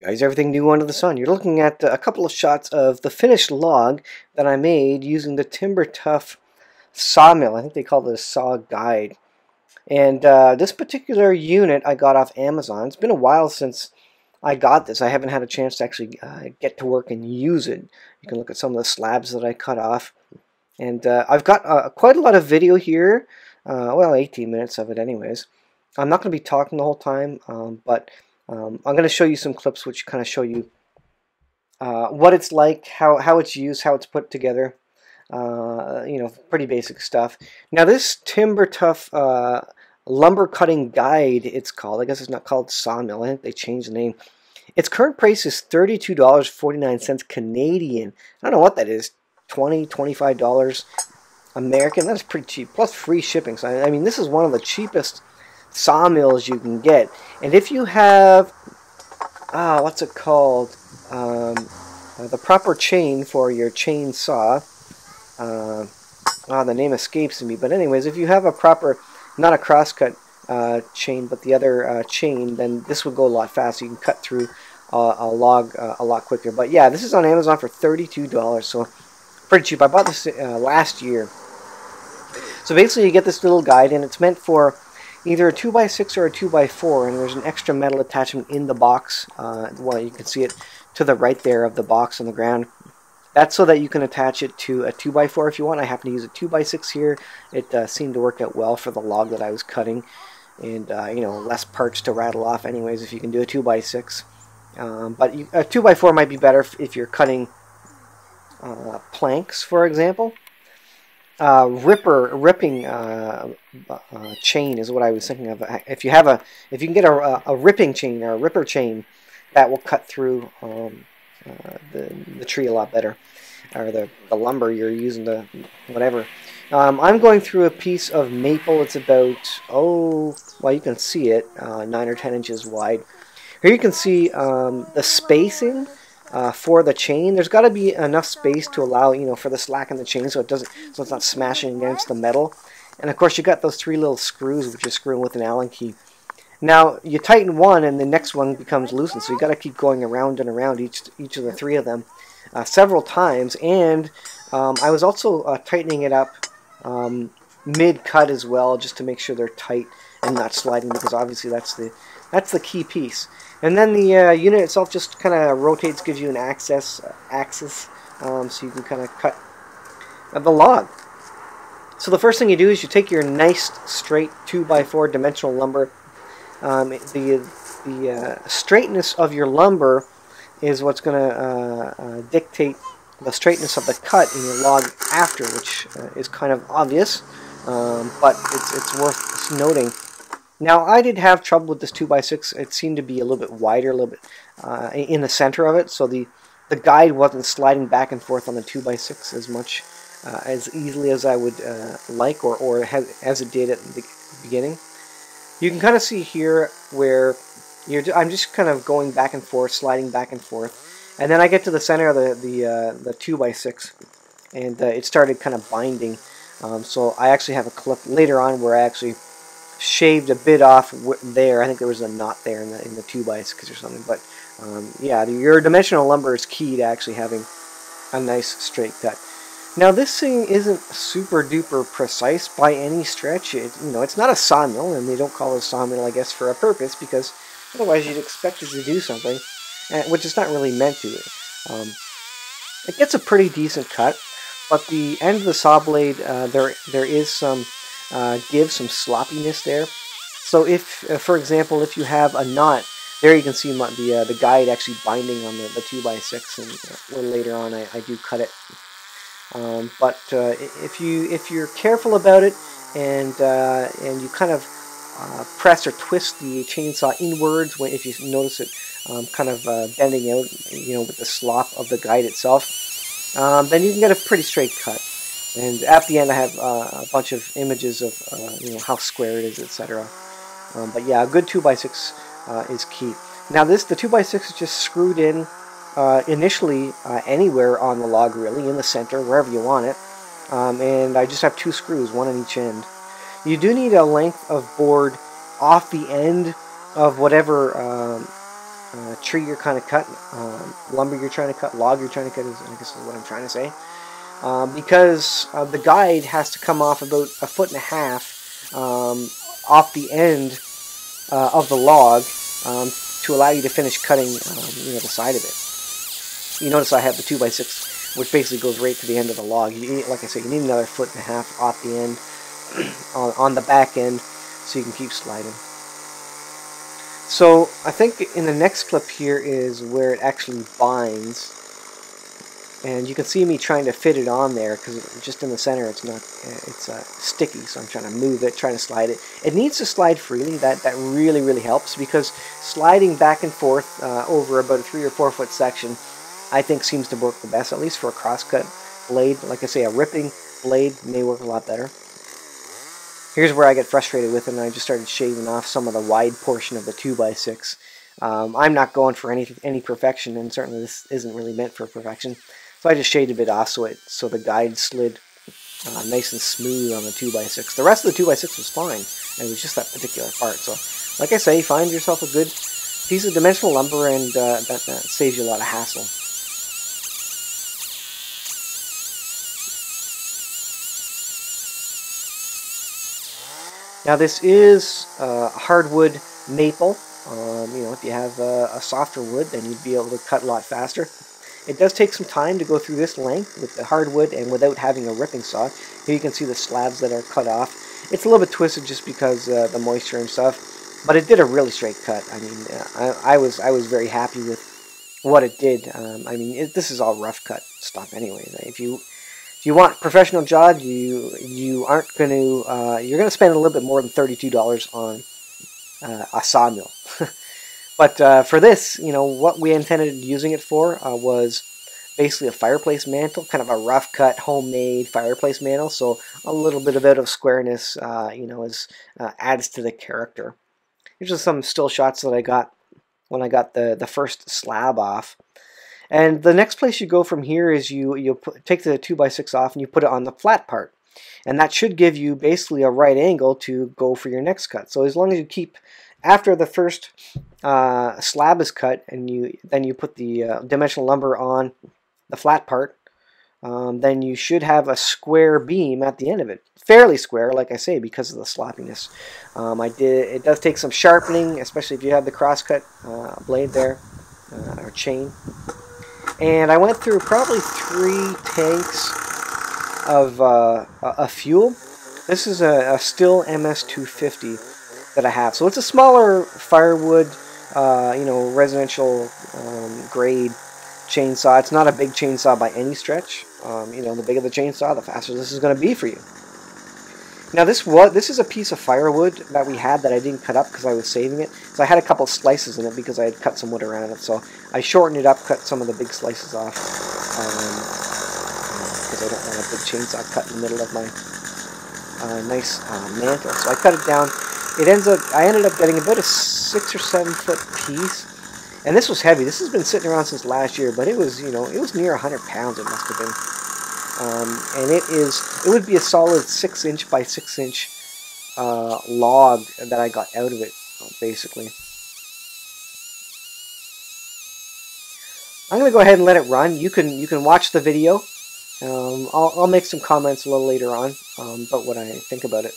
Guys, everything new under the sun. You're looking at a couple of shots of the finished log that I made using the TimberTuff Sawmill. I think they call it a saw guide. And this particular unit I got off Amazon. It's been a while since I got this. I haven't had a chance to actually get to work and use it. You can look at some of the slabs that I cut off. And I've got quite a lot of video here. Well, 18 minutes of it anyways. I'm not going to be talking the whole time, but I'm going to show you some clips which kind of show you what it's like, how it's used, how it's put together. You know, pretty basic stuff. Now this TimberTuff lumber cutting guide, it's called. I guess it's not called Sawmill. I think they changed the name. Its current price is $32.49 Canadian. I don't know what that is. $20, $25 American. That's pretty cheap. Plus free shipping. So I mean, this is one of the cheapest sawmills you can get. And if you have what's it called, the proper chain for your chainsaw, the name escapes me, but anyways, if you have a proper, not a crosscut chain, but the other chain, then this would go a lot faster. You can cut through a log a lot quicker. But yeah, this is on Amazon for $32, so pretty cheap. I bought this last year. So basically you get this little guide, and it's meant for either a 2x6 or a 2x4, and there's an extra metal attachment in the box. Well, you can see it to the right there of the box on the ground. That's so that you can attach it to a 2x4 if you want. I happen to use a 2x6 here. It seemed to work out well for the log that I was cutting, and you know, less parts to rattle off anyways if you can do a 2x6. But a 2x4 might be better if you're cutting planks, for example. Ripping chain is what I was thinking of. If you can get a ripping chain or a ripper chain, that will cut through the tree a lot better, or the lumber you're using, the whatever. I'm going through a piece of maple. It's about, well, you can see it, 9 or 10 inches wide. Here you can see the spacing for the chain. There's got to be enough space to allow, you know, for the slack in the chain, so it's not smashing against the metal. And of course you got those 3 little screws which you're screwing with an Allen key. Now you tighten one and the next one becomes loosened, so you got to keep going around and around each of the 3 of them several times. And I was also tightening it up mid-cut as well, just to make sure they're tight and not sliding, because obviously that's the key piece. And then the unit itself just kind of rotates, gives you an axis, so you can kind of cut the log. So the first thing you do is you take your nice straight 2x4 dimensional lumber. The straightness of your lumber is what's going to dictate the straightness of the cut in your log after, which is kind of obvious, but it's worth noting. Now, I did have trouble with this 2x6. It seemed to be a little bit wider, a little bit in the center of it, so the guide wasn't sliding back and forth on the 2x6 as much, as easily as I would like, or as it did at the beginning. You can kind of see here where I'm just kind of going back and forth, sliding back and forth, and then I get to the center of the 2x6, and it started kind of binding. So I actually have a clip later on where I actually shaved a bit off there. I think there was a knot there in the 2x6 or something. But yeah, your dimensional lumber is key to actually having a nice straight cut. Now this thing isn't super duper precise by any stretch. You know, it's not a sawmill, and they don't call it a sawmill, I guess, for a purpose, because otherwise you'd expect it to do something, which it's not really meant to. It gets a pretty decent cut, but the end of the saw blade, there is some some sloppiness there. So if, for example, if you have a knot, there you can see the guide actually binding on the 2x6, and a little later on I do cut it. But if you're careful about it, and you kind of press or twist the chainsaw inwards, if you notice it kind of bending out, you know, with the slop of the guide itself, then you can get a pretty straight cut. And at the end I have a bunch of images of you know, how square it is, etc. But yeah, a good 2x6 is key. Now the 2x6 is just screwed in initially anywhere on the log, really, in the center, wherever you want it. And I just have 2 screws, one on each end. You do need a length of board off the end of whatever tree you're kind of cut, lumber you're trying to cut, log you're trying to cut, I guess is what I'm trying to say. Because the guide has to come off about 1.5 feet off the end of the log to allow you to finish cutting the side of it. You notice I have the 2x6, which basically goes right to the end of the log. Like I said, you need another 1.5 feet off the end on the back end so you can keep sliding. So I think in the next clip here is where it actually binds, and you can see me trying to fit it on there because just in the center it's sticky, so I'm trying to move it, trying to slide it. It needs to slide freely. That really helps, because sliding back and forth over about a 3 or 4 foot section I think seems to work the best, at least for a crosscut blade. Like I say, a ripping blade may work a lot better. Here's where I get frustrated with it, and I just started shaving off some of the wide portion of the 2x6. I'm not going for any perfection, and certainly this isn't really meant for perfection. So I just shaved a bit off so the guide slid nice and smooth on the 2x6. The rest of the 2x6 was fine. It was just that particular part. So, like I say, find yourself a good piece of dimensional lumber, and that saves you a lot of hassle. Now this is hardwood maple. If you have a softer wood, then you'd be able to cut a lot faster. It does take some time to go through this length with the hardwood and without having a ripping saw. Here you can see the slabs that are cut off. It's a little bit twisted just because the moisture and stuff, but it did a really straight cut. I mean, I was very happy with what it did. This is all rough cut stuff anyway. If you want a professional job, you aren't going to you're going to spend a little bit more than $32 on a sawmill. But for this, what we intended using it for was basically a fireplace mantle, kind of a rough cut, homemade fireplace mantle. So a little bit of out of squareness, adds to the character. Here's just some still shots that I got when I got the first slab off. And the next place you go from here is you take the 2x6 off and you put it on the flat part. And that should give you basically a right angle to go for your next cut. So as long as you keep, after the first slab is cut, and then you put the dimensional lumber on the flat part, then you should have a square beam at the end of it. Fairly square, like I say, because of the sloppiness. It does take some sharpening, especially if you have the crosscut blade there, or chain. And I went through probably 3 tanks of fuel. This is a Stihl MS250 that I have. So it's a smaller firewood, residential grade chainsaw. It's not a big chainsaw by any stretch. The bigger the chainsaw, the faster this is going to be for you. Now this is a piece of firewood that we had that I didn't cut up because I was saving it. So I had a couple slices in it because I had cut some wood around it. So I shortened it up, cut some of the big slices off, because I don't want a big chainsaw cut in the middle of my nice mantle. So I cut it down. I ended up getting about a 6 or 7 foot piece, and this was heavy. This has been sitting around since last year, but it was it was near 100 pounds. It must have been. And it would be a solid 6-inch by 6-inch log that I got out of it, basically. I'm going to go ahead and let it run. You can watch the video. I'll make some comments a little later on about what I think about it.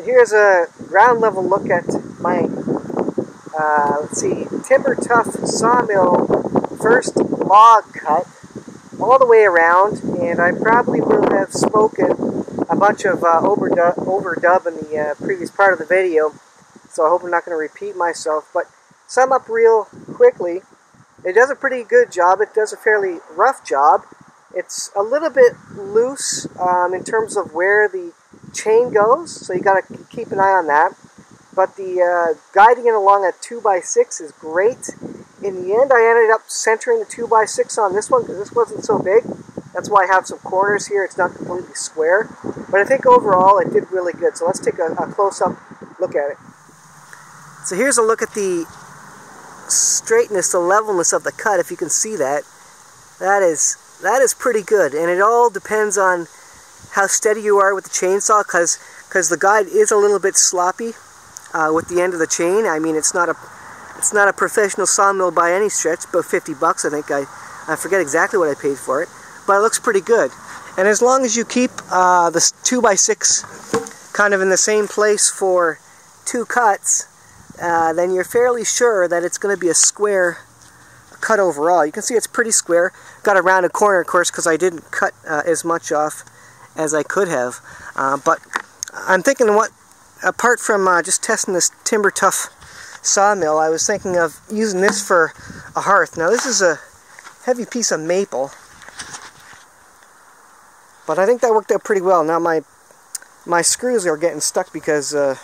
So here's a ground level look at my, let's see, TimberTuff Sawmill first log cut all the way around, and I probably will have spoken a bunch of overdub in the previous part of the video, so I hope I'm not going to repeat myself, but sum up real quickly, it does a pretty good job. It does a fairly rough job. It's a little bit loose in terms of where the chain goes, so you got to keep an eye on that. But the guiding it along a 2x6 is great. In the end, I ended up centering the 2x6 on this one because this wasn't so big. That's why I have some corners here. It's not completely square. But I think overall it did really good. So let's take a close-up look at it. So here's a look at the straightness, the levelness of the cut. If you can see that, that is pretty good. And it all depends on how steady you are with the chainsaw, because the guide is a little bit sloppy with the end of the chain. I mean, it's not a professional sawmill by any stretch. About 50 bucks, I think. I forget exactly what I paid for it, but it looks pretty good. And as long as you keep the 2x6 kind of in the same place for 2 cuts, then you're fairly sure that it's going to be a square cut overall. You can see it's pretty square. Got a rounded corner, of course, because I didn't cut as much off as I could have. But I'm thinking, apart from just testing this TimberTuff sawmill, I was thinking of using this for a hearth. Now this is a heavy piece of maple, but I think that worked out pretty well. Now my screws are getting stuck because the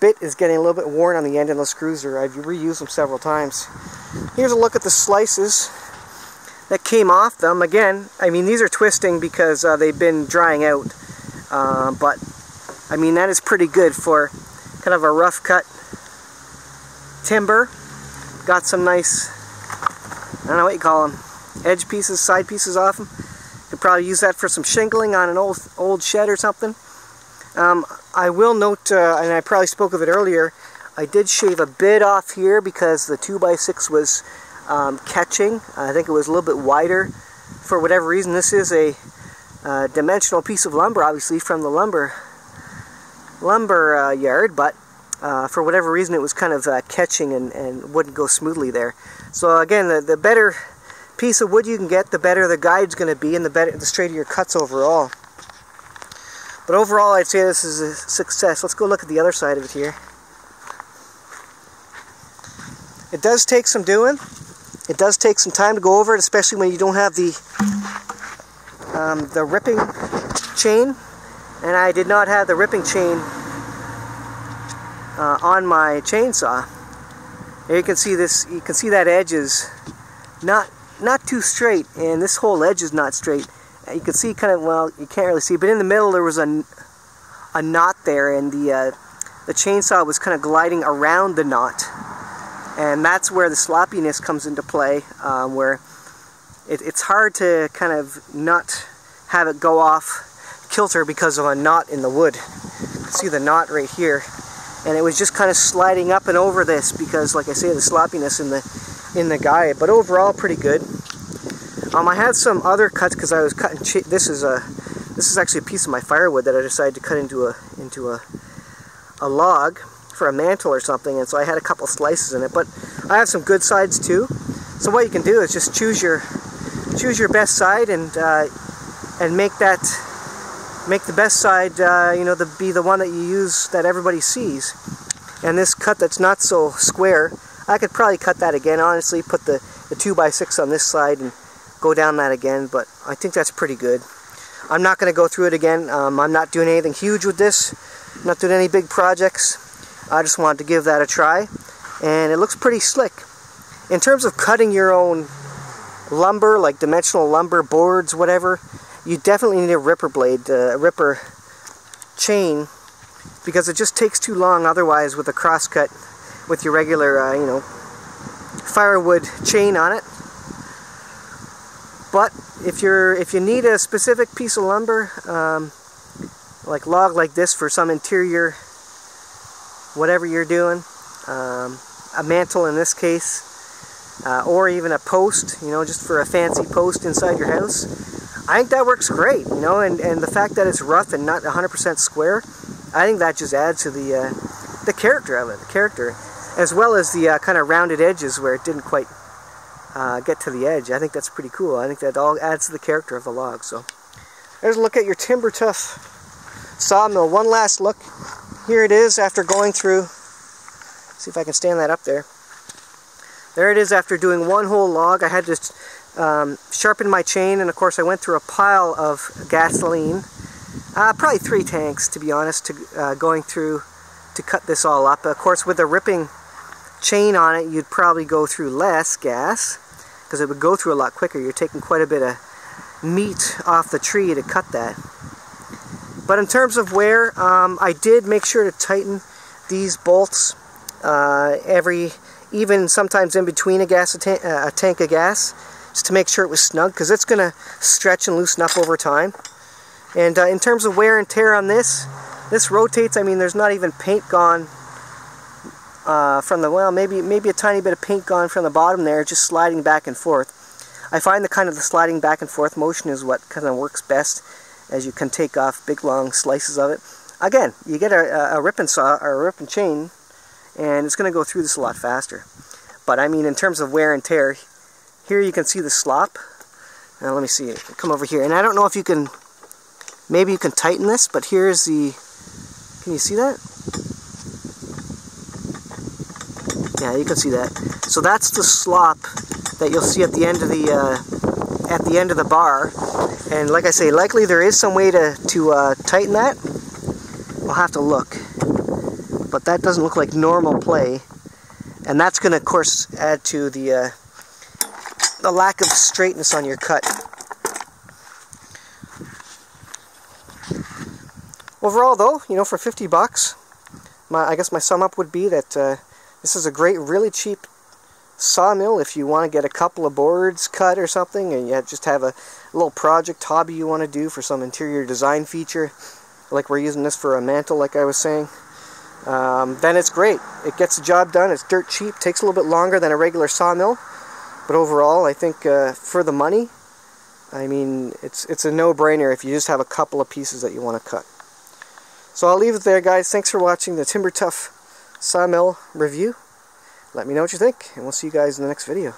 bit is getting a little bit worn on the end, and those screws I've reused them several times. Here's a look at the slices that came off them. Again, I mean, these are twisting because they've been drying out, but I mean, that is pretty good for kind of a rough cut timber. Got some nice, I don't know what you call them, edge pieces, side pieces off them. Could probably use that for some shingling on an old shed or something. I will note, and I probably spoke of it earlier, I did shave a bit off here because the 2x6 was catching. I think it was a little bit wider for whatever reason. This is a dimensional piece of lumber, obviously from the lumber yard, but for whatever reason it was kind of catching and wouldn't go smoothly there. So again, the better piece of wood you can get, the better the guide's going to be, and the straighter your cuts overall. But overall, I'd say this is a success. Let's go look at the other side of it here. It does take some doing. It does take some time to go over it, especially when you don't have the ripping chain. And I did not have the ripping chain on my chainsaw. Here you can see this. You can see that edge is not too straight, and this whole edge is not straight. You can see kind of, well, you can't really see, but in the middle there was a knot there, and the chainsaw was kind of gliding around the knot, and that's where the sloppiness comes into play, where it's hard to kind of not have it go off kilter because of a knot in the wood. You can see the knot right here, and it was just kind of sliding up and over this because, like I say, the sloppiness in the guide. But overall, pretty good. I had some other cuts because I was cutting. This is actually a piece of my firewood that I decided to cut into a log for a mantle or something, and so I had a couple slices in it. But I have some good sides too. So what you can do is just choose your best side and make the best side be the one that you use, that everybody sees. And this cut that's not so square, I could probably cut that again. Honestly, put the 2x6 on this side and go down that again, but I think that's pretty good. I'm not going to go through it again. I'm not doing anything huge with this. I'm not doing any big projects. I just wanted to give that a try, and it looks pretty slick. In terms of cutting your own lumber, like dimensional lumber, boards, whatever, you definitely need a ripper blade, a ripper chain, because it just takes too long otherwise with a crosscut with your regular, firewood chain on it. But if you need a specific piece of lumber, like log like this for some interior, whatever you're doing, a mantle in this case, or even a post, just for a fancy post inside your house, I think that works great, and the fact that it's rough and not 100% square, I think that just adds to the character of it, the character, as well as the kind of rounded edges where it didn't quite get to the edge. I think that's pretty cool. I think that all adds to the character of the log. So there's a look at your TimberTuff sawmill. One last look. Here it is after going through. See if I can stand that up there. There it is after doing one whole log. I had to sharpen my chain, and of course I went through a pile of gasoline. Probably 3 tanks, to be honest, going through to cut this all up. Of course, with a ripping chain on it, you'd probably go through less gas, because it would go through a lot quicker. You're taking quite a bit of meat off the tree to cut that. But in terms of wear, I did make sure to tighten these bolts even sometimes in between a tank of gas, just to make sure it was snug, because it's going to stretch and loosen up over time. And in terms of wear and tear on this rotates. I mean, there's not even paint gone from the, well, maybe a tiny bit of paint gone from the bottom there, just sliding back and forth. I find the sliding back and forth motion is what kind of works best, as you can take off big long slices of it. Again, you get a ripping saw or a ripping chain, and it's going to go through this a lot faster. But I mean, in terms of wear and tear, here you can see the slop. Now let me see, come over here, and I don't know if you can, maybe you can tighten this, but here's the, can you see that? Yeah, you can see that. So that's the slop that you'll see at the end of the bar. And like I say, likely there is some way to tighten that. We'll have to look. But that doesn't look like normal play. And that's going to, of course, add to the lack of straightness on your cut. Overall, though, you know, for 50 bucks, I guess my sum up would be that this is a great, really cheap sawmill if you want to get a couple of boards cut or something, and you just have a little project hobby you want to do for some interior design feature, like we're using this for a mantle, like I was saying. Then it's great. It gets the job done. It's dirt cheap. Takes a little bit longer than a regular sawmill, but overall, I think for the money, I mean, it's a no-brainer if you just have a couple of pieces that you want to cut. So I'll leave it there, guys. Thanks for watching the TimberTuff sawmill review. Let me know what you think, and we'll see you guys in the next video.